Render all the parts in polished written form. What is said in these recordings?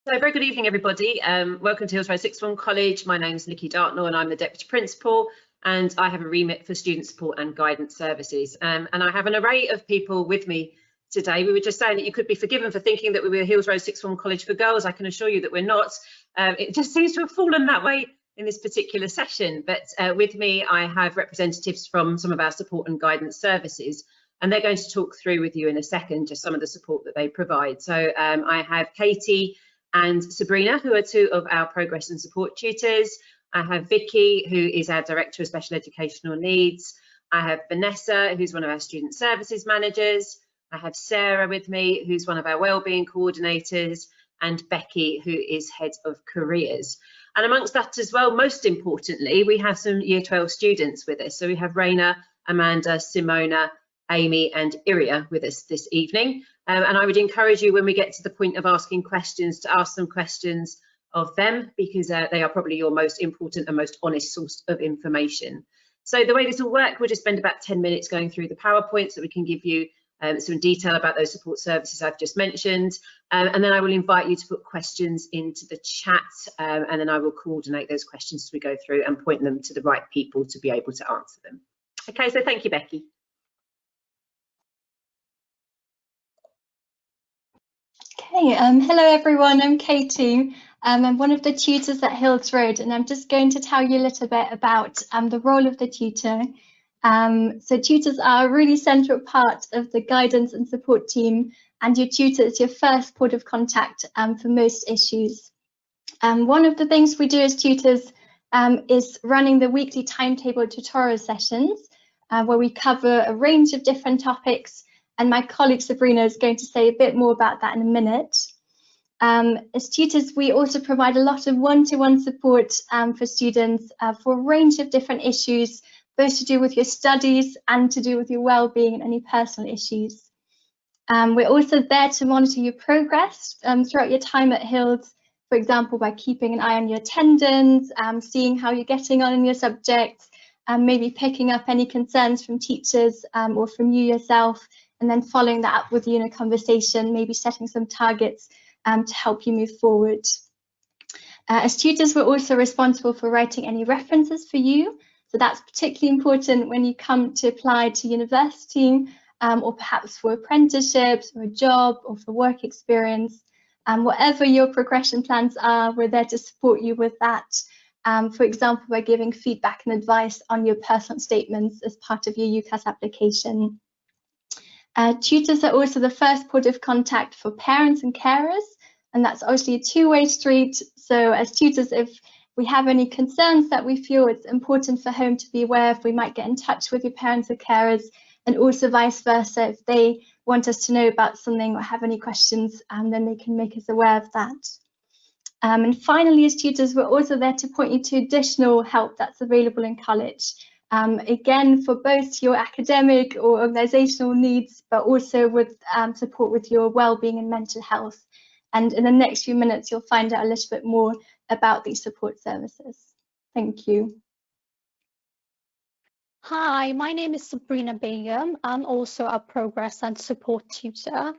So very good evening, everybody. Welcome to Hillsborough Sixth Form College. My name is Nikki Dartnell and I'm the Deputy Principal, and I have a remit for student support and guidance services. And I have an array of people with me today. We were just saying that you could be forgiven for thinking that we were Hillsborough Sixth Form College for girls. I can assure you that we're not. It just seems to have fallen that way in this particular session. But with me, I have representatives from some of our support and guidance services, and they're going to talk through with you in a second just some of the support that they provide. So I have Katie and Sabrina, who are two of our progress and support tutors. I have Vicky, who is our Director of Special Educational Needs. I have Vanessa, who's one of our Student Services Managers. I have Sarah with me, who's one of our Wellbeing Coordinators, and Becky, who is Head of Careers. And amongst that as well, most importantly, we have some Year 12 students with us. So we have Raina, Amanda, Simona, Amy and Iria with us this evening. And I would encourage you, when we get to the point of asking questions, to ask some questions of them, because they are probably your most important and most honest source of information. So the way this will work, we'll just spend about 10 minutes going through the PowerPoint so we can give you some detail about those support services I've just mentioned. And then I will invite you to put questions into the chat, and then I will coordinate those questions as we go through and point them to the right people to be able to answer them. Okay, so thank you, Becky. Okay, hello everyone, I'm Katie. I'm one of the tutors at Hills Road, and I'm just going to tell you a little bit about the role of the tutor. So tutors are a really central part of the guidance and support team, and your tutor is your first port of contact for most issues. One of the things we do as tutors is running the weekly timetable tutorial sessions, where we cover a range of different topics. And my colleague Sabrina is going to say a bit more about that in a minute. As tutors, we also provide a lot of one-to-one support for students for a range of different issues, both to do with your studies and to do with your well-being and any personal issues. We're also there to monitor your progress throughout your time at Hills, for example, by keeping an eye on your attendance, seeing how you're getting on in your subjects, maybe picking up any concerns from teachers or from you yourself, and then following that up with you in a conversation, maybe setting some targets to help you move forward. As tutors, we're also responsible for writing any references for you. So that's particularly important when you come to apply to university, or perhaps for apprenticeships or a job or for work experience. Whatever your progression plans are, we're there to support you with that. For example, by giving feedback and advice on your personal statements as part of your UCAS application. Tutors are also the first port of contact for parents and carers, and that's obviously a two-way street. So as tutors, if we have any concerns that we feel it's important for home to be aware of, we might get in touch with your parents or carers, and also vice versa. If they want us to know about something or have any questions, then they can make us aware of that. And finally, as tutors, we're also there to point you to additional help that's available in college. Again, for both your academic or organisational needs, but also with support with your well-being and mental health. And in the next few minutes, you'll find out a little bit more about these support services. Thank you. Hi, my name is Sabrina Begum. I'm also a progress and support tutor.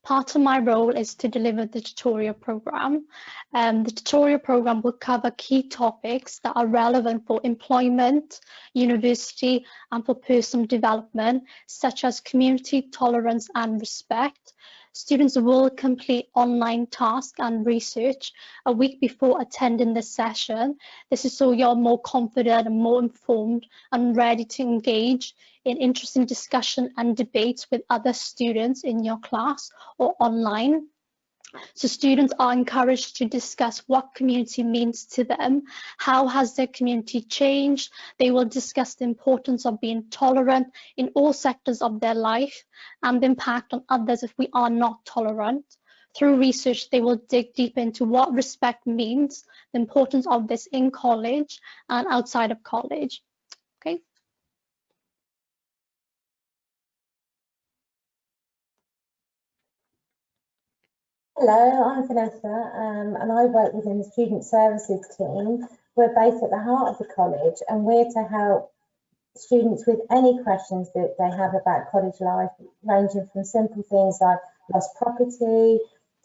Part of my role is to deliver the tutorial program. The tutorial program will cover key topics that are relevant for employment, university, and for personal development, such as community, tolerance, and respect. Students will complete online tasks and research a week before attending the session. This is so you're more confident and more informed and ready to engage in interesting discussion and debates with other students in your class or online. So students are encouraged to discuss what community means to them, how has their community changed. They will discuss the importance of being tolerant in all sectors of their life and the impact on others if we are not tolerant. Through research, they will dig deep into what respect means, the importance of this in college and outside of college. Okay. Hello, I'm Vanessa, and I work within the Student Services team. We're based at the heart of the college, and we're to help students with any questions that they have about college life, ranging from simple things like lost property,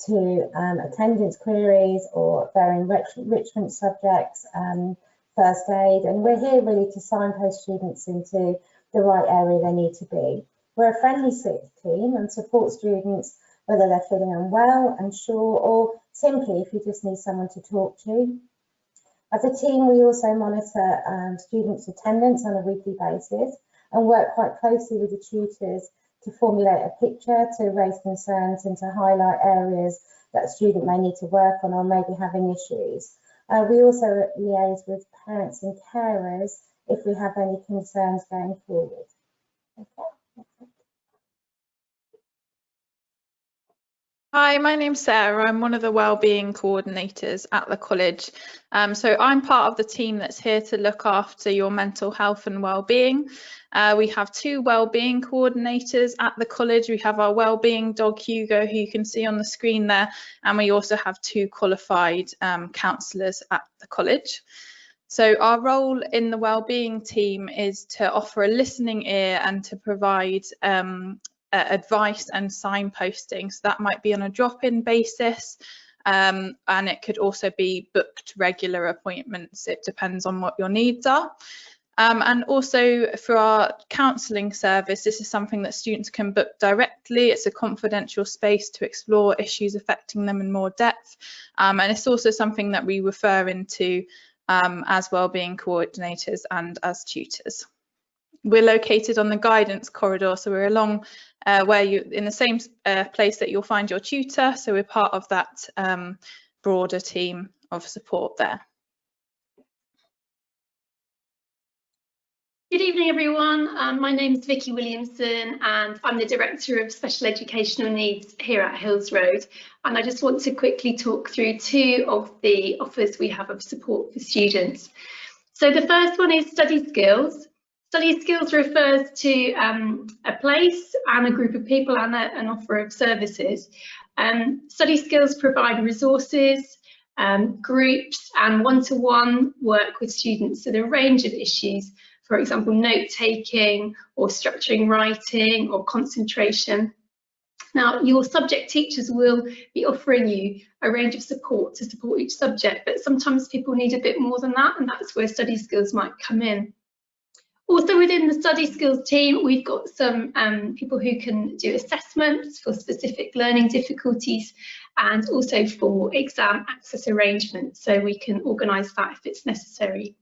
to attendance queries or their enrichment subjects, first aid, and we're here really to signpost students into the right area they need to be. We're a friendly team and support students whether they're feeling unwell, unsure, or simply if you just need someone to talk to. As a team, we also monitor students' attendance on a weekly basis and work quite closely with the tutors to formulate a picture, to raise concerns and to highlight areas that a student may need to work on or maybe having issues. We also liaise with parents and carers if we have any concerns going forward. Okay. Hi, my name's Sarah. I'm one of the Wellbeing coordinators at the college. So I'm part of the team that's here to look after your mental health and wellbeing. We have 2 wellbeing coordinators at the college. We have our wellbeing dog Hugo, who you can see on the screen there, and we also have 2 qualified counsellors at the college. So our role in the wellbeing team is to offer a listening ear and to provide advice and signposting. So that might be on a drop-in basis, and it could also be booked regular appointments. It depends on what your needs are. And also for our counselling service, this is something that students can book directly. It's a confidential space to explore issues affecting them in more depth, and it's also something that we refer into as wellbeing coordinators and as tutors. We're located on the guidance corridor, so we're along where you in the same place that you'll find your tutor. So we're part of that broader team of support there. Good evening, everyone. My name is Vicky Williamson and I'm the Director of Special Educational Needs here at Hills Road. And I just want to quickly talk through 2 of the offers we have of support for students. So the first one is Study Skills. Study Skills refers to a place and a group of people and an offer of services. Study Skills provide resources, groups and one-to-one work with students with a range of issues. For example, note-taking or structuring writing or concentration. Now, your subject teachers will be offering you a range of support to support each subject, but sometimes people need a bit more than that, and that's where Study Skills might come in. Also within the Study Skills team, we've got some people who can do assessments for specific learning difficulties and also for exam access arrangements, so we can organise that if it's necessary.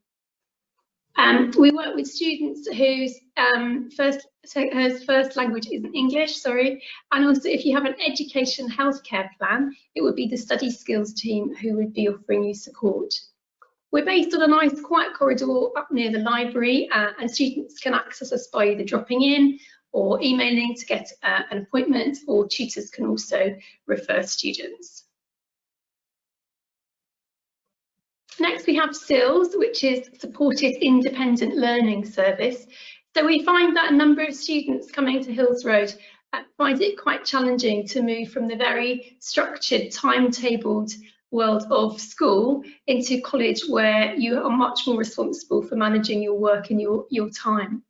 We work with students whose first language isn't English, and also if you have an education healthcare plan, it would be the Study Skills team who would be offering you support. We're based on a nice quiet corridor up near the library, and students can access us by either dropping in or emailing to get an appointment, or tutors can also refer students. Next, we have SILS, which is Supported Independent Learning Service. So we find that a number of students coming to Hills Road find it quite challenging to move from the very structured, timetabled world of school into college, where you are much more responsible for managing your work and your time.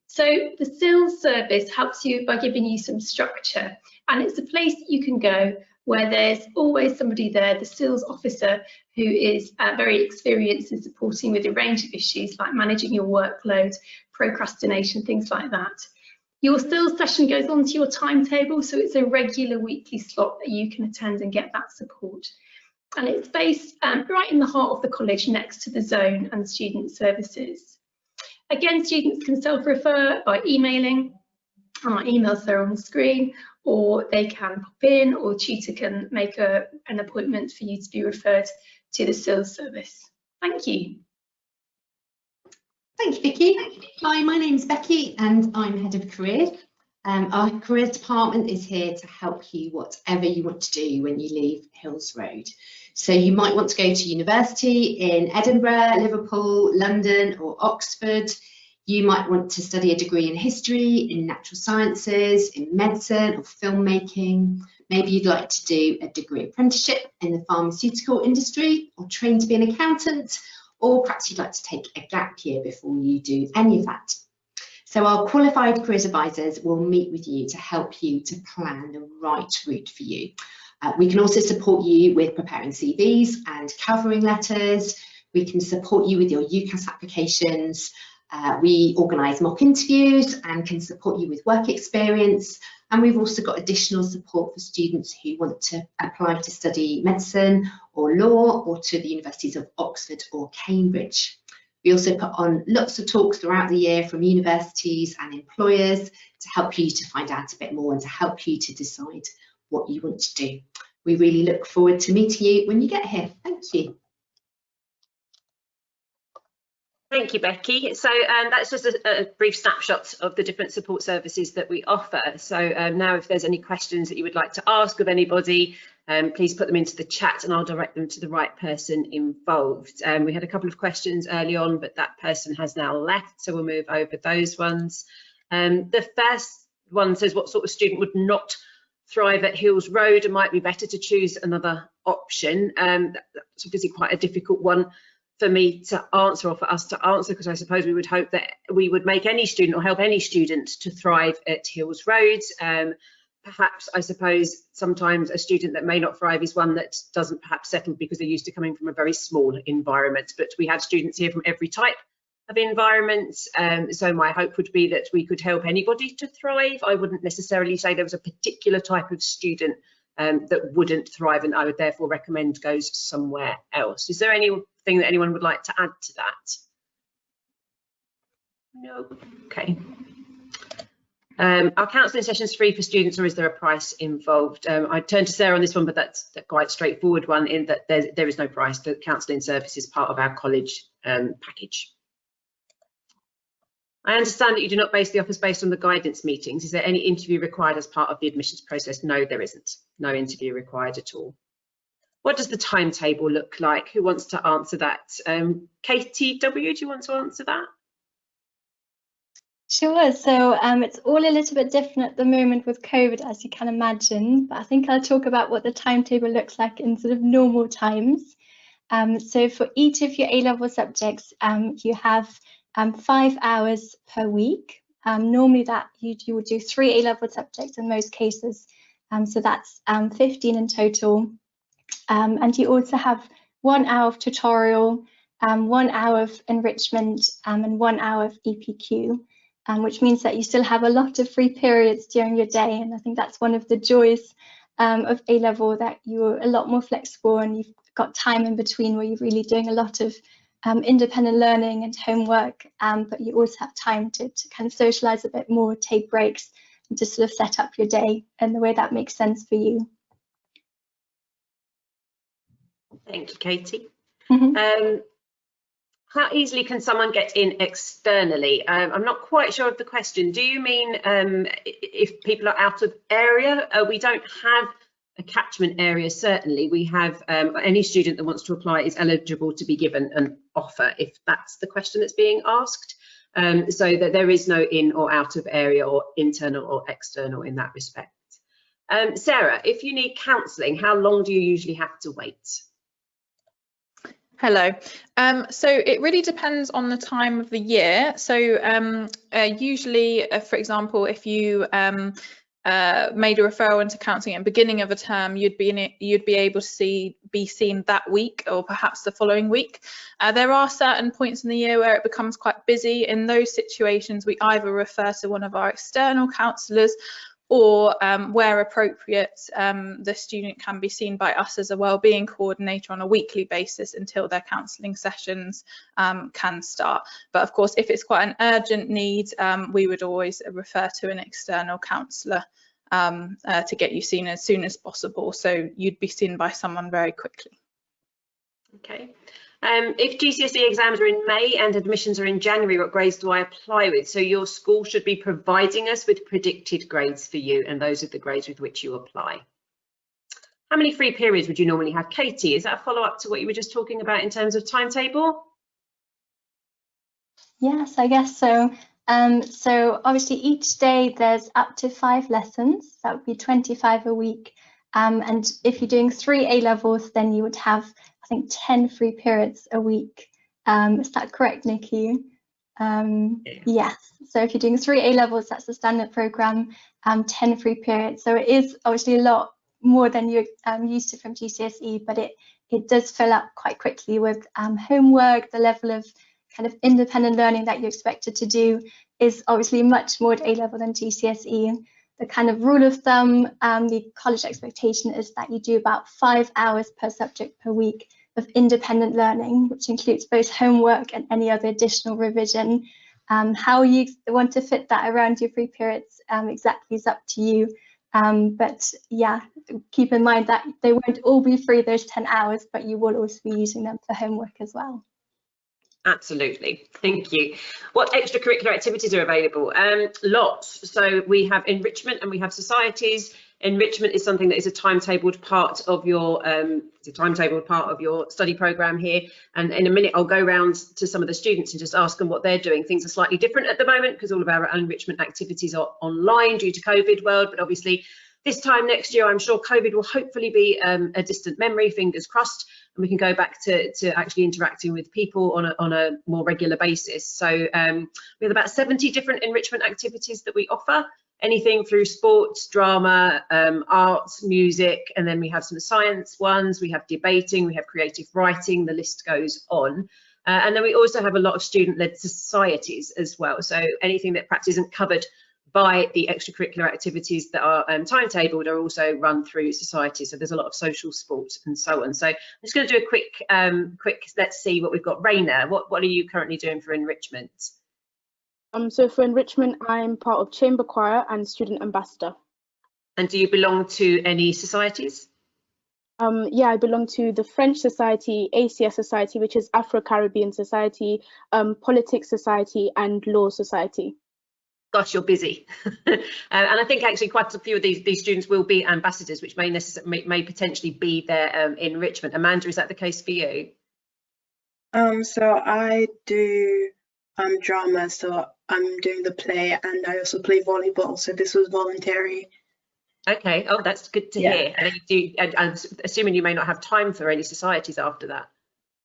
So the SILS service helps you by giving you some structure, and it's a place that you can go where there's always somebody there, the SILS officer, who is very experienced in supporting with a range of issues like managing your workload, procrastination, things like that. Your SILS session goes onto your timetable, so it's a regular weekly slot that you can attend and get that support. And it's based right in the heart of the college, next to the zone and student services. Again, students can self-refer by emailing. Our emails are on the screen, or they can pop in, or tutor can make an appointment for you to be referred to the SILS service. Thank you. Thank you, Vicky. Hi, my name's Becky and I'm Head of Careers. Our Careers Department is here to help you whatever you want to do when you leave Hills Road. So you might want to go to university in Edinburgh, Liverpool, London or Oxford. You might want to study a degree in history, in natural sciences, in medicine or filmmaking. Maybe you'd like to do a degree apprenticeship in the pharmaceutical industry or train to be an accountant, or perhaps you'd like to take a gap year before you do any of that. So our qualified careers advisors will meet with you to help you to plan the right route for you. We can also support you with preparing CVs and covering letters. We can support you with your UCAS applications. We organise mock interviews and can support you with work experience. And we've also got additional support for students who want to apply to study medicine or law or to the universities of Oxford or Cambridge. We also put on lots of talks throughout the year from universities and employers to help you to find out a bit more and to help you to decide what you want to do. We really look forward to meeting you when you get here. Thank you. Thank you, Becky. So that's just a brief snapshot of the different support services that we offer. So now if there's any questions that you would like to ask of anybody, please put them into the chat and I'll direct them to the right person involved. We had a couple of questions early on, but that person has now left, so we'll move over those ones. The first one says, what sort of student would not thrive at Hills Road and might be better to choose another option? That's obviously quite a difficult one for me to answer, or for us to answer, because I suppose we would hope that we would make any student or help any student to thrive at Hills Road. Perhaps, I suppose, sometimes a student that may not thrive is one that doesn't perhaps settle because they're used to coming from a very small environment. But we have students here from every type of environment. So my hope would be that we could help anybody to thrive. I wouldn't necessarily say there was a particular type of student that wouldn't thrive and I would therefore recommend goes somewhere else. Is there anything that anyone would like to add to that? No. Okay. Are counselling sessions free for students, or is there a price involved? I turn to Sarah on this one, but that's a quite straightforward one in that there is no price. The counselling service is part of our college package. I understand that you do not base the offers based on the guidance meetings. Is there any interview required as part of the admissions process? No, there isn't. No interview required at all. What does the timetable look like? Who wants to answer that? Katie W, do you want to answer that? Sure. So it's all a little bit different at the moment with COVID, as you can imagine, but I think I'll talk about what the timetable looks like in sort of normal times. So for each of your A-level subjects, you have 5 hours per week. Normally that you would do 3 A-level subjects in most cases, so that's 15 in total. And you also have 1 hour of tutorial, 1 hour of enrichment, and 1 hour of EPQ. Which means that you still have a lot of free periods during your day, and I think that's one of the joys of A-level, that you're a lot more flexible and you've got time in between where you're really doing a lot of independent learning and homework, but you also have time to kind of socialise a bit more, take breaks, and just sort of set up your day in the way that makes sense for you. Thank you, Katie. Mm-hmm. How easily can someone get in externally? I'm not quite sure of the question. Do you mean if people are out of area? We don't have a catchment area, certainly. We have any student that wants to apply is eligible to be given an offer, if that's the question that's being asked. So that there is no in or out of area or internal or external in that respect. Sarah, if you need counselling, how long do you usually have to wait? Hello. So it really depends on the time of the year. So usually, for example, if you made a referral into counselling at the beginning of a term, you'd be able to be seen that week or perhaps the following week. There are certain points in the year where it becomes quite busy. In those situations, we either refer to one of our external counsellors, or where appropriate, the student can be seen by us as a wellbeing coordinator on a weekly basis until their counselling sessions can start. But of course, if it's quite an urgent need, we would always refer to an external counsellor to get you seen as soon as possible. So you'd be seen by someone very quickly. Okay. If GCSE exams are in May and admissions are in January, what grades do I apply with? So your school should be providing us with predicted grades for you, and those are the grades with which you apply. How many free periods would you normally have? Katie, is that a follow-up to what you were just talking about in terms of timetable? Yes, I guess so. So obviously each day there's up to 5 lessons. That would be 25 a week. And if you're doing 3 A-levels, then you would have, I think, 10 free periods a week. Is that correct, Nikki? Yes. So if you're doing 3 A-levels, that's the standard programme, 10 free periods. So it is obviously a lot more than you're used to from GCSE, but it does fill up quite quickly with homework. The level of kind of independent learning that you're expected to do is obviously much more at A-level than GCSE. The kind of rule of thumb, the college expectation is that you do about 5 hours per subject per week of independent learning, which includes both homework and any other additional revision. How you want to fit that around your free periods exactly is up to you. But yeah, keep in mind that they won't all be free those 10 hours, but you will also be using them for homework as well. Absolutely, thank you. What extracurricular activities are available? Lots. So we have enrichment and we have societies. Enrichment is something that is a timetabled part of your study program here. And in a minute, I'll go round to some of the students and just ask them what they're doing. Things are slightly different at the moment because all of our enrichment activities are online due to COVID world, but obviously this time next year, I'm sure COVID will hopefully be a distant memory, fingers crossed, and we can go back to actually interacting with people on a more regular basis. So we have about 70 different enrichment activities that we offer, anything through sports, drama, arts, music, and then we have some science ones, we have debating, we have creative writing, the list goes on. And then we also have a lot of student-led societies as well. So anything that perhaps isn't covered by the extracurricular activities that are timetabled are also run through society. So there's a lot of social sports and so on. So I'm just going to do a quick, let's see what we've got. Raina, what are you currently doing for enrichment? So for enrichment, I'm part of chamber choir and student ambassador. And do you belong to any societies? Yeah, I belong to the French Society, ACS Society, which is Afro-Caribbean Society, Politics Society and Law Society. Gosh, you're busy. And I think actually quite a few of these students will be ambassadors, which may potentially be their enrichment. Amanda, is that the case for you? So I do drama, so I'm doing the play, and I also play volleyball, so this was voluntary. Okay, oh, that's good to hear. And I'm assuming you may not have time for any societies after that.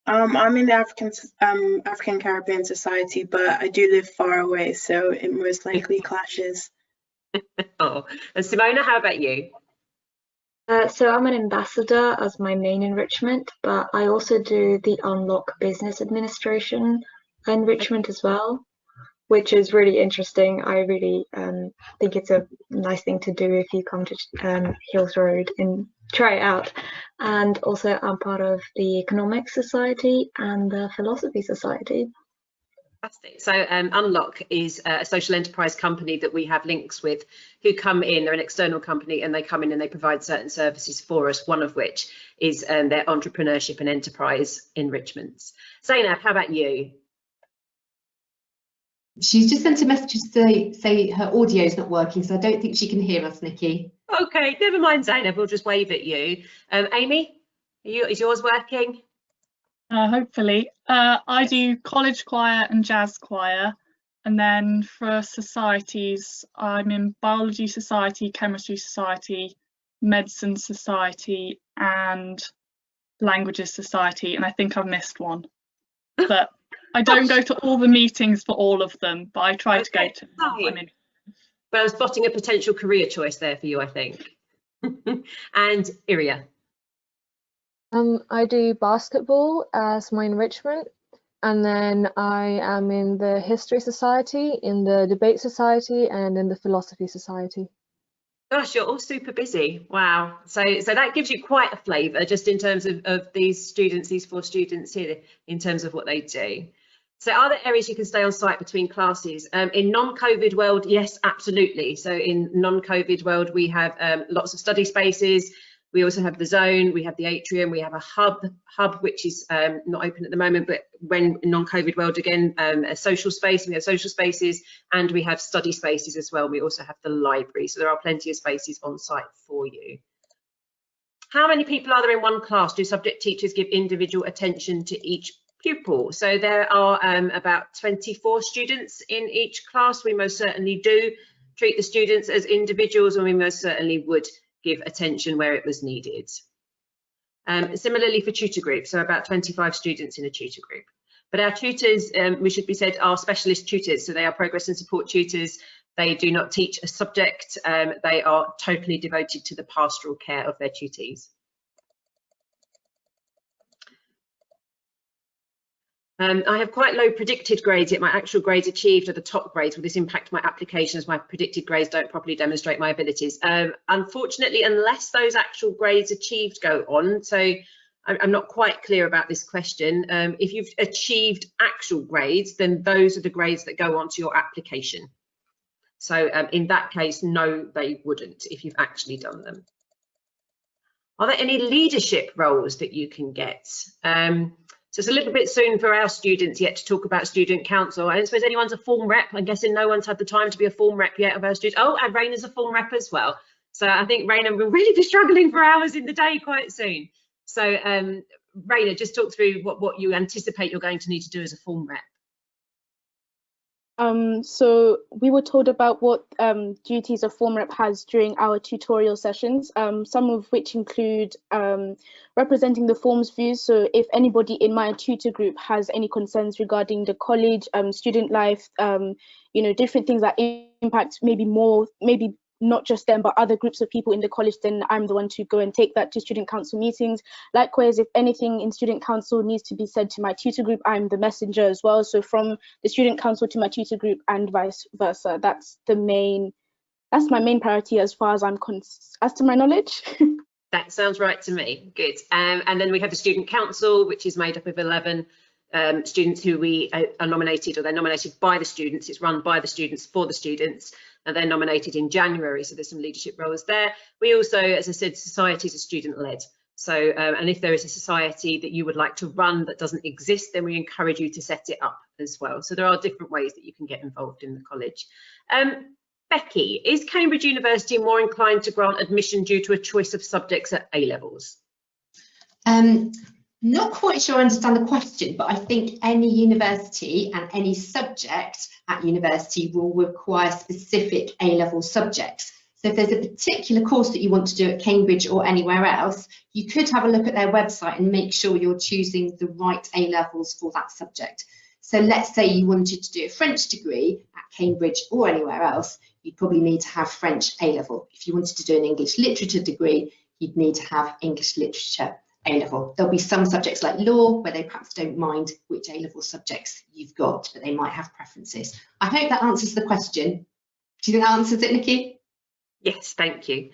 I'm in the African Caribbean Society, but I do live far away, so it most likely clashes. Oh, and Simona, how about you? So I'm an ambassador as my main enrichment, but I also do the Unlock Business Administration enrichment as well, which is really interesting. I really think it's a nice thing to do if you come to Hills Road and try it out. And also I'm part of the Economics Society and the Philosophy Society. Fantastic. So Unlock is a social enterprise company that we have links with who come in. They're an external company and they come in and they provide certain services for us, one of which is their entrepreneurship and enterprise enrichments. Zainab, how about you? She's just sent a message to say her audio is not working, so I don't think she can hear us, Nikki. Okay, never mind, Zainab, we'll just wave at you. Amy, is yours working? Hopefully. I do college choir and jazz choir, and then for societies, I'm in biology society, chemistry society, medicine society, and languages society, and I think I've missed one. But I don't go to all the meetings for all of them, but I try to go to them. I'm in. Well, I'm spotting a potential career choice there for you, I think. And Iria. I do basketball as my enrichment, and then I am in the History Society, in the Debate Society, and in the Philosophy Society. Gosh, you're all super busy. Wow. So that gives you quite a flavour just in terms of these students, these 4 students here, in terms of what they do. So are there areas you can stay on site between classes? In non-COVID world, yes, absolutely. So in non-COVID world, we have lots of study spaces. We also have the zone, we have the atrium, we have a hub which is not open at the moment, but when in non-COVID world again, a social space, we have social spaces, and we have study spaces as well. We also have the library, so there are plenty of spaces on site for you. How many people are there in one class? Do subject teachers give individual attention to each pupil? So there are about 24 students in each class. We most certainly do treat the students as individuals, and we most certainly would give attention where it was needed. Similarly for tutor groups, so about 25 students in a tutor group. But our tutors, we should be said, are specialist tutors, so they are progress and support tutors They do not teach a subject. They are totally devoted to the pastoral care of their tutees. I have quite low predicted grades, yet my actual grades achieved are the top grades. Will this impact my application as my predicted grades don't properly demonstrate my abilities? Unfortunately, unless those actual grades achieved go on, so I'm not quite clear about this question. If you've achieved actual grades, then those are the grades that go onto your application. So in that case, no, they wouldn't if you've actually done them. Are there any leadership roles that you can get? So it's a little bit soon for our students yet to talk about student council. I don't suppose anyone's a form rep. I'm guessing no one's had the time to be a form rep yet of our students. Oh, and Raina's a form rep as well. So I think Raina will really be struggling for hours in the day quite soon. So Raina, just talk through what you anticipate you're going to need to do as a form rep. So we were told about what duties a form rep has during our tutorial sessions, some of which include representing the form's views. So if anybody in my tutor group has any concerns regarding the college, student life, you know, different things that impact maybe not just them, but other groups of people in the college, then I'm the one to go and take that to student council meetings. Likewise, if anything in student council needs to be said to my tutor group, I'm the messenger as well. So from the student council to my tutor group and vice versa. That's my main priority as far as as to my knowledge. That sounds right to me. Good. And then we have the student council, which is made up of 11 students who we are nominated, or they're nominated by the students. It's run by the students for the students, and they're nominated in January. So there's some leadership roles there. We also, as I said, societies are student led. So, and if there is a society that you would like to run that doesn't exist, then we encourage you to set it up as well. So there are different ways that you can get involved in the college. Becky, is Cambridge University more inclined to grant admission due to a choice of subjects at A-levels? Not quite sure I understand the question, but I think any university and any subject at university will require specific A-level subjects. So if there's a particular course that you want to do at Cambridge or anywhere else, you could have a look at their website and make sure you're choosing the right A-levels for that subject. So let's say you wanted to do a French degree at Cambridge or anywhere else, you'd probably need to have French A-level. If you wanted to do an English literature degree, you'd need to have English literature A-level. There'll be some subjects like law where they perhaps don't mind which A-level subjects you've got, but they might have preferences. I hope that answers the question. Do you think that answers it, Nikki? Yes, thank you.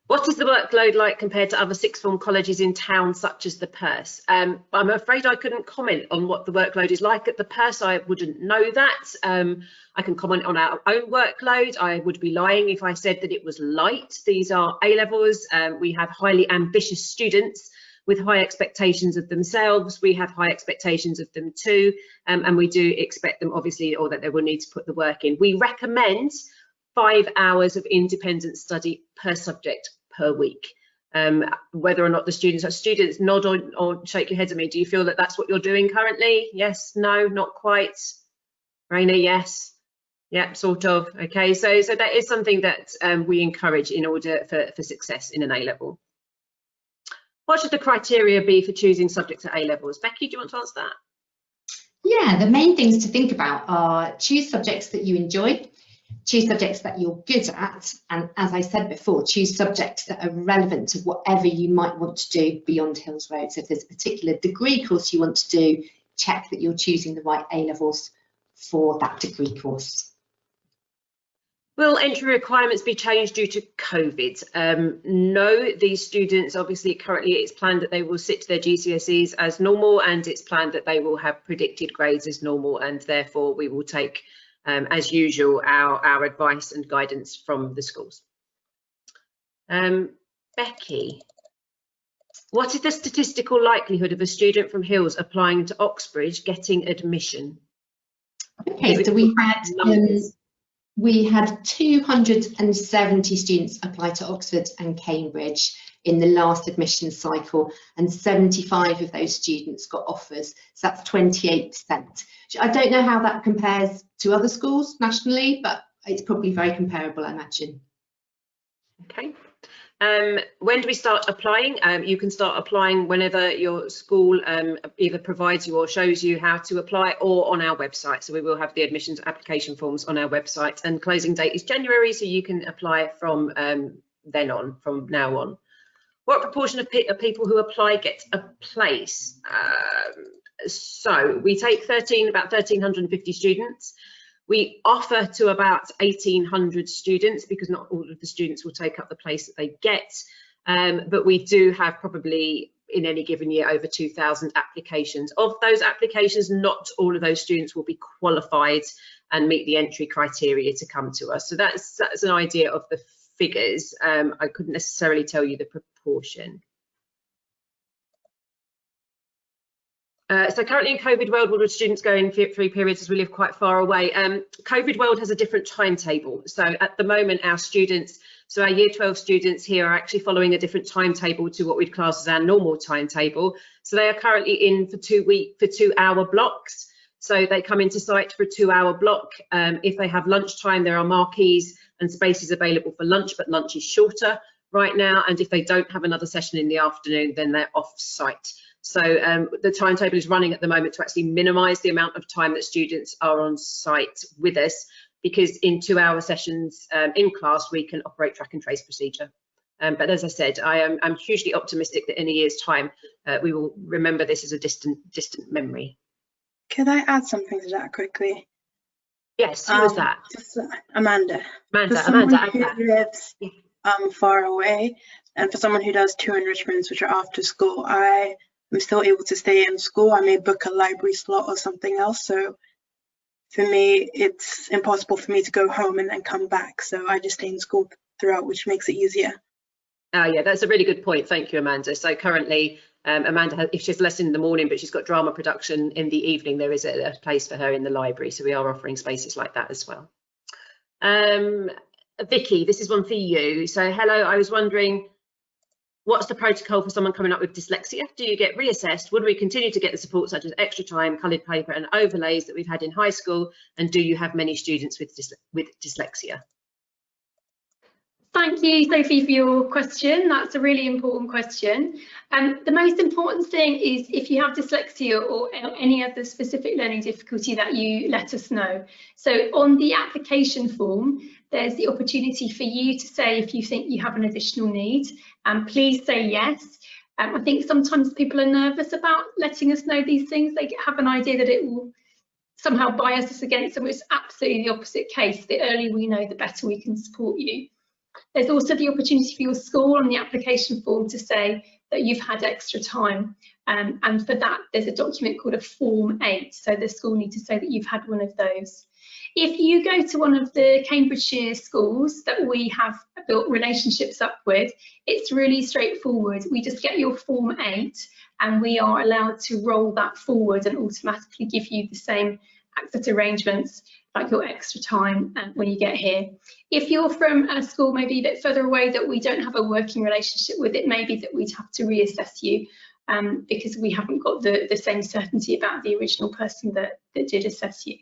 What is the workload like compared to other sixth form colleges in town, such as the Perse? I'm afraid I couldn't comment on what the workload is like at the Perse. I wouldn't know that. I can comment on our own workload. I would be lying if I said that it was light. These are A-levels. We have highly ambitious students with high expectations of themselves. We have high expectations of them too, and we do expect them, obviously, or that they will need to put the work in. We recommend 5 hours of independent study per subject per week. Whether or not the students nod or shake your heads at me. Do you feel that that's what you're doing currently? Yes, no, not quite. Raina, yes. Yeah, sort of. Okay, so that is something that we encourage in order for success in an A-level. What should the criteria be for choosing subjects at A-levels? Becky, do you want to answer that? Yeah, the main things to think about are choose subjects that you enjoy, choose subjects that you're good at, and as I said before, choose subjects that are relevant to whatever you might want to do beyond Hills Road. So if there's a particular degree course you want to do, check that you're choosing the right A-levels for that degree course. Will entry requirements be changed due to COVID? No, these students, obviously currently it's planned that they will sit their GCSEs as normal, and it's planned that they will have predicted grades as normal, and therefore we will take, as usual, our advice and guidance from the schools. Becky, what is the statistical likelihood of a student from Hills applying to Oxbridge getting admission? Okay, so we had 270 students apply to Oxford and Cambridge in the last admission cycle, and 75 of those students got offers. So that's 28%. I don't know how that compares to other schools nationally, but it's probably very comparable, I imagine. Okay. When do we start applying? You can start applying whenever your school either provides you or shows you how to apply, or on our website. So we will have the admissions application forms on our website, and closing date is January, so you can apply from from now on. What proportion of people who apply get a place? So we take about 1,350 students. We offer to about 1,800 students, because not all of the students will take up the place that they get, but we do have probably in any given year over 2,000 applications. Of those applications, not all of those students will be qualified and meet the entry criteria to come to us. So that's an idea of the figures. I couldn't necessarily tell you the proportion. So currently in COVID world, will the students go in 3 periods as we live quite far away? COVID world has a different timetable. So at the moment, our students, so our year 12 students here are actually following a different timetable to what we'd class as our normal timetable. So they are currently in for 2-hour blocks. So they come into site for a 2-hour block. If they have lunchtime, there are marquees and spaces available for lunch, but lunch is shorter right now. And if they don't have another session in the afternoon, then they're off site. So the timetable is running at the moment to actually minimise the amount of time that students are on site with us, because in 2-hour sessions in class, we can operate track and trace procedure. But as I said, I'm hugely optimistic that in a year's time, we will remember this as a distant memory. Could I add something to that quickly? Yes, who was that? Just, Amanda. Amanda, who lives far away, and for someone who does 2 enrichments, which are after school, I'm still able to stay in school. I may book a library slot or something else. So for me, it's impossible for me to go home and then come back. So I just stay in school throughout, which makes it easier. Yeah, that's a really good point. Thank you, Amanda. So currently, Amanda, if she has a lesson in the morning, but she's got drama production in the evening, there is a place for her in the library. So we are offering spaces like that as well. Vicky, this is one for you. So hello, I was wondering, what's the protocol for someone coming up with dyslexia? Do you get reassessed? Would we continue to get the support such as extra time, coloured paper and overlays that we've had in high school? And do you have many students with dyslexia? Thank you, Sophie, for your question. That's a really important question. The most important thing is if you have dyslexia or any other specific learning difficulty, that you let us know. So on the application form, there's the opportunity for you to say if you think you have an additional need, and please say yes. I think sometimes people are nervous about letting us know these things. They have an idea that it will somehow bias us against them. It's absolutely the opposite case. The earlier we know, the better we can support you. There's also the opportunity for your school on the application form to say that you've had extra time, and for that there's a document called a Form 8, so the school need to say that you've had one of those. If you go to one of the Cambridgeshire schools that we have built relationships up with, it's really straightforward. We just get your Form 8 and we are allowed to roll that forward and automatically give you the same access arrangements like your extra time when you get here. If you're from a school maybe a bit further away that we don't have a working relationship with, it may be that we'd have to reassess you because we haven't got the same certainty about the original person that did assess you.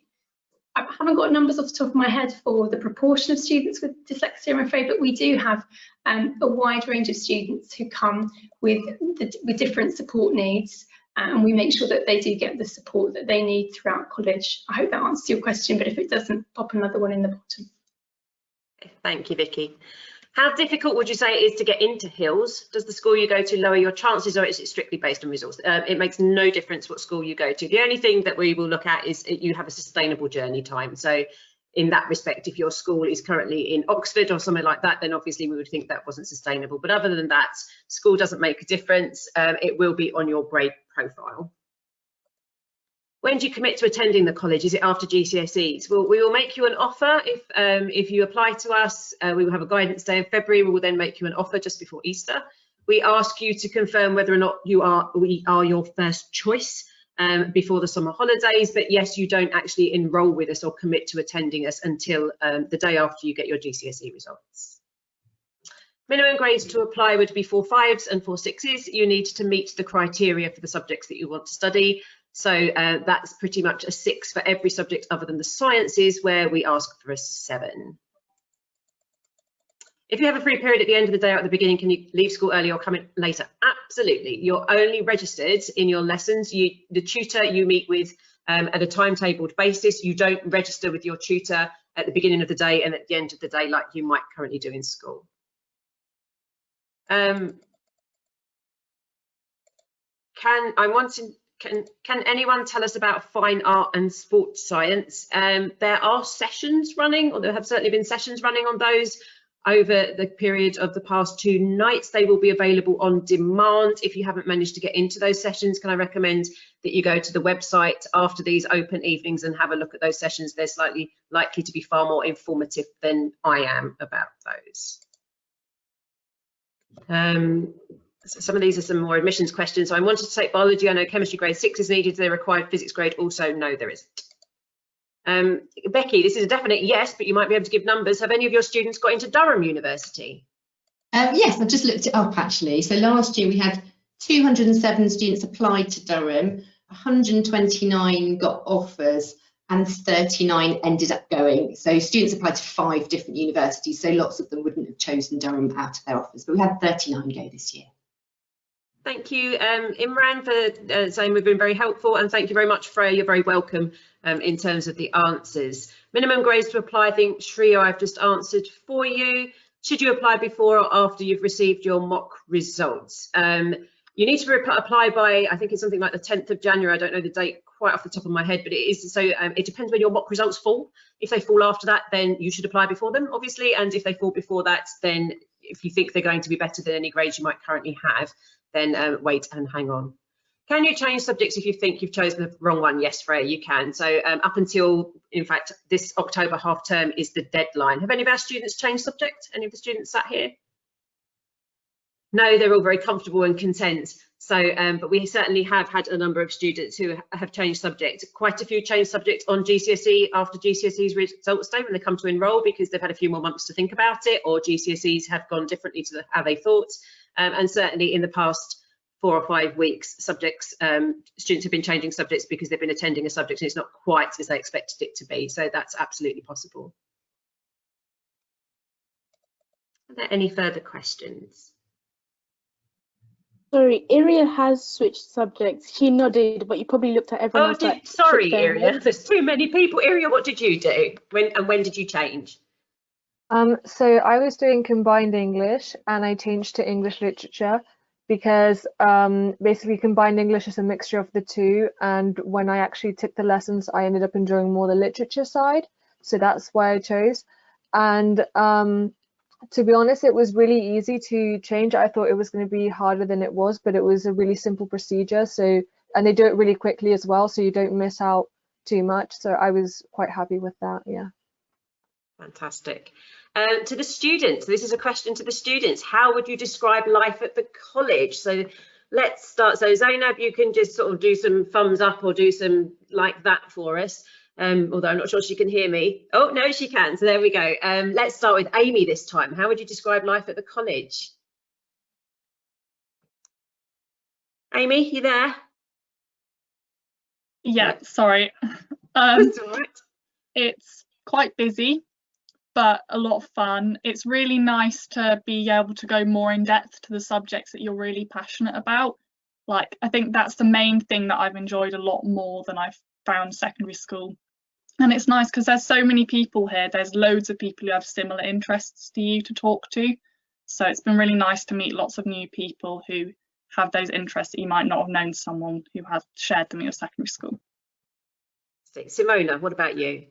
I haven't got numbers off the top of my head for the proportion of students with dyslexia, I'm afraid, but we do have a wide range of students who come with different support needs, and we make sure that they do get the support that they need throughout college. I hope that answers your question, but if it doesn't, pop another one in the bottom. Thank you, Vicky. How difficult would you say it is to get into Hills? Does the school you go to lower your chances, or is it strictly based on resource? It makes no difference what school you go to. The only thing that we will look at is you have a sustainable journey time. So in that respect, if your school is currently in Oxford or something like that, then obviously we would think that wasn't sustainable. But other than that, school doesn't make a difference. It will be on your grade profile. When do you commit to attending the college? Is it after GCSEs? Well, we will make you an offer if you apply to us. We will have a guidance day in February. We will then make you an offer just before Easter. We ask you to confirm whether or not we are your first choice before the summer holidays. But yes, you don't actually enrol with us or commit to attending us until the day after you get your GCSE results. Minimum grades to apply would be 4 5s and 4 6s. You need to meet the criteria for the subjects that you want to study. So that's pretty much a 6 for every subject other than the sciences, where we ask for a 7. If you have a free period at the end of the day or at the beginning, can you leave school early or come in later? Absolutely. You're only registered in your lessons. The tutor you meet with at a timetabled basis. You don't register with your tutor at the beginning of the day and at the end of the day like you might currently do in school. Can anyone tell us about fine art and sports science? There are sessions running, or there have certainly been sessions running on those over the period of the past 2 nights. They will be available on demand. If you haven't managed to get into those sessions, can I recommend that you go to the website after these open evenings and have a look at those sessions? They're slightly likely to be far more informative than I am about those. So some of these are some more admissions questions. So I wanted to take biology. I know chemistry grade 6 is needed. They required physics grade also. No, there isn't. Becky, this is a definite yes, but you might be able to give numbers. Have any of your students got into Durham University? Yes, I've just looked it up actually. So last year we had 207 students applied to Durham, 129 got offers and 39 ended up going. So students applied to 5 different universities, so lots of them wouldn't have chosen Durham out of their offers, but we had 39 go this year. Thank you, Imran, for saying we've been very helpful, and thank you very much, Freya. You're very welcome in terms of the answers. Minimum grades to apply, I think, Shreya, I've just answered for you. Should you apply before or after you've received your mock results? You need to apply by, I think it's something like the 10th of January. I don't know the date quite off the top of my head, but it is. So it depends when your mock results fall. If they fall after that, then you should apply before them, obviously. And if they fall before that, then if you think they're going to be better than any grades you might currently have, then wait and hang on. Can you change subjects if you think you've chosen the wrong one? Yes, Freya, you can. So up until, in fact, this October half term is the deadline. Have any of our students changed subject? Any of the students sat here? No, they're all very comfortable and content. So, but we certainly have had a number of students who have changed subject. Quite a few changed subject on GCSE after GCSE's results day when they come to enrol because they've had a few more months to think about it, or GCSEs have gone differently to how they thought. And certainly in the past 4 or 5 weeks, students have been changing subjects because they've been attending a subject and it's not quite as they expected it to be. So that's absolutely possible. Are there any further questions? Sorry, Iria has switched subjects. She nodded, but you probably looked at everyone else. Oh, sorry, Iria. There's too many people. Iria, what did you do? When did you change? So I was doing combined English and I changed to English literature because basically combined English is a mixture of the two, and when I actually took the lessons I ended up enjoying more the literature side, so that's why I chose. And to be honest, it was really easy to change. I thought it was going to be harder than it was, but it was a really simple procedure. So, and they do it really quickly as well, so you don't miss out too much. So I was quite happy with that, yeah. Fantastic. To the students, this is a question to the students. How would you describe life at the college? So let's start. So Zainab, you can just sort of do some thumbs up or do some like that for us. Although I'm not sure she can hear me. Oh, no, she can. So there we go. Let's start with Amy this time. How would you describe life at the college? Amy, you there? Yeah, sorry. That's all right. It's quite busy, but a lot of fun. It's really nice to be able to go more in depth to the subjects that you're really passionate about. Like, I think that's the main thing that I've enjoyed a lot more than I've found secondary school. And it's nice because there's so many people here. There's loads of people who have similar interests to you to talk to. So it's been really nice to meet lots of new people who have those interests that you might not have known someone who has shared them in your secondary school. Simona, what about you?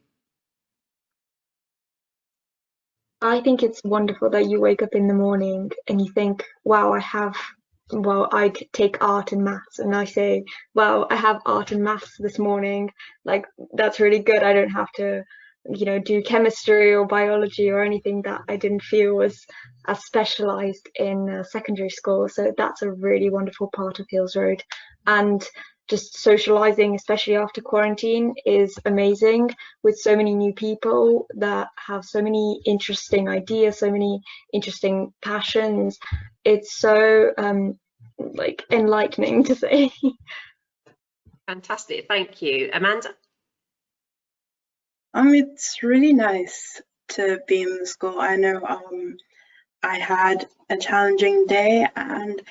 I think it's wonderful that you wake up in the morning and you think, wow, I take art and maths, and I say, well, I have art and maths this morning. Like, that's really good. I don't have to, do chemistry or biology or anything that I didn't feel was as specialized in secondary school. So that's a really wonderful part of Hills Road. And just socializing, especially after quarantine, is amazing with so many new people that have so many interesting ideas, so many interesting passions. It's so like enlightening to say. Fantastic, thank you. Amanda? It's really nice to be in the school. I know I had a challenging day and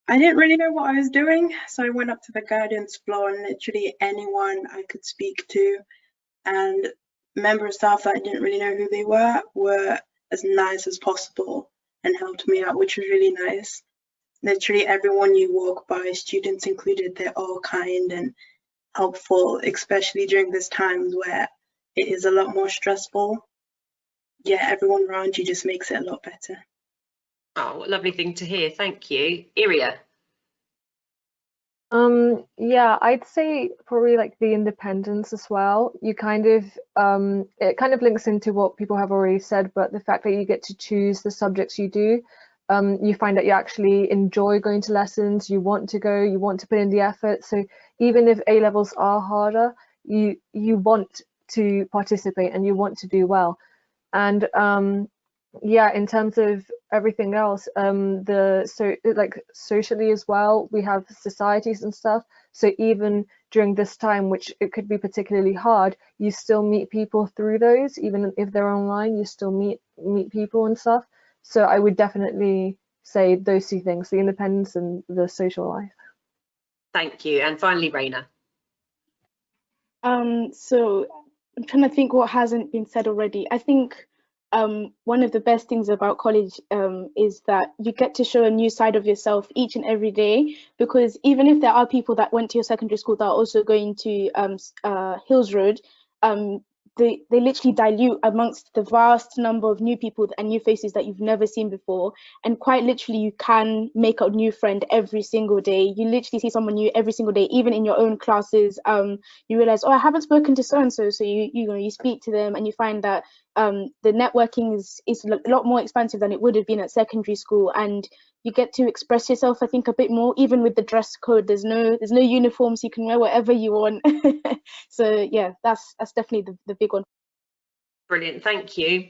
I didn't really know what I was doing, so I went up to the guidance floor and literally anyone I could speak to, and member of staff that I didn't really know who they were as nice as possible and helped me out, which was really nice. Literally everyone you walk by, students included, they're all kind and helpful, especially during this time where it is a lot more stressful. Yeah, everyone around you just makes it a lot better. Oh, what a lovely thing to hear. Thank you. Iria. Yeah, I'd say probably like the independence as well. You kind of it kind of links into what people have already said, but the fact that you get to choose the subjects you do, you find that you actually enjoy going to lessons, you want to go, you want to put in the effort. So even if A-levels are harder, you want to participate and you want to do well. And yeah, in terms of everything else, like socially as well, we have societies and stuff. So even during this time, which it could be particularly hard, you still meet people through those. Even if they're online, you still meet people and stuff. So I would definitely say those two things: the independence and the social life. Thank you. And finally, Raina. So I'm trying to think what hasn't been said already. I think one of the best things about college is that you get to show a new side of yourself each and every day, because even if there are people that went to your secondary school that are also going to Hills Road, they literally dilute amongst the vast number of new people and new faces that you've never seen before. And quite literally, you can make a new friend every single day. You literally see someone new every single day, even in your own classes. You realize, oh, I haven't spoken to so-and-so. So you speak to them and you find that the networking is a lot more expansive than it would have been at secondary school. And you get to express yourself, I think, a bit more, even with the dress code. There's no uniforms, you can wear whatever you want. So yeah, that's definitely the big one. Brilliant, thank you.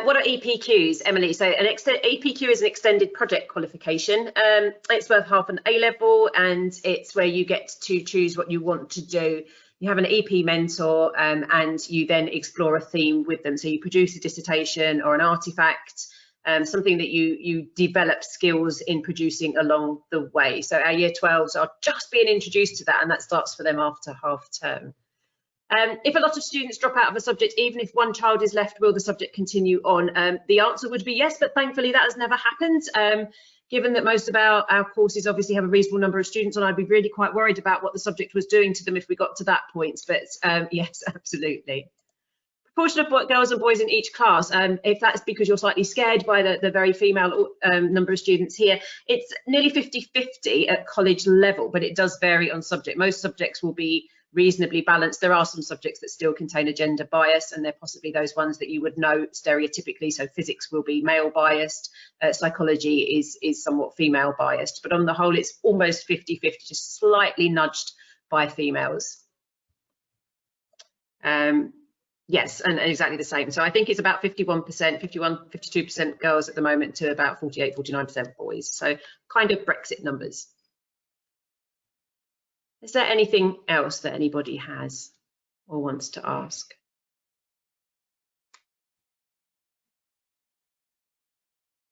What are EPQs, Emily? So an EPQ is an extended project qualification. It's worth half an A-level, and it's where you get to choose what you want to do. You have an EP mentor, and you then explore a theme with them. So you produce a dissertation or an artifact, something that you develop skills in producing along the way. So our year 12s are just being introduced to that, and that starts for them after half term. If a lot of students drop out of a subject, even if one child is left, will the subject continue on? The answer would be yes, but thankfully that has never happened. Given that most of our courses obviously have a reasonable number of students, and I'd be really quite worried about what the subject was doing to them if we got to that point. But yes, absolutely. Proportion of girls and boys in each class, if that's because you're slightly scared by the very female number of students here, it's nearly 50-50 at college level, but it does vary on subject. Most subjects will be reasonably balanced. There are some subjects that still contain a gender bias, and they're possibly those ones that you would know stereotypically. So physics will be male biased, psychology is somewhat female biased, but on the whole it's almost 50-50, just slightly nudged by females. Yes, and exactly the same. So I think it's about 52% girls at the moment to about 49% boys. So kind of Brexit numbers. Is there anything else that anybody has or wants to ask?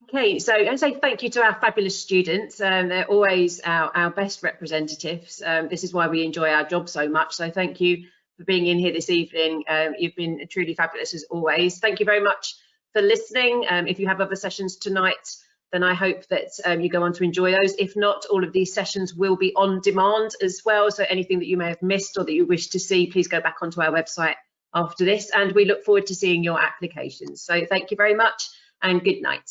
Okay, so I say thank you to our fabulous students. They're always our best representatives. This is why we enjoy our job so much. So thank you for being in here this evening. You've been truly fabulous as always. Thank you very much for listening. If you have other sessions tonight, then I hope that you go on to enjoy those. If not, all of these sessions will be on demand as well. So anything that you may have missed or that you wish to see, please go back onto our website after this, and we look forward to seeing your applications. So thank you very much and good night.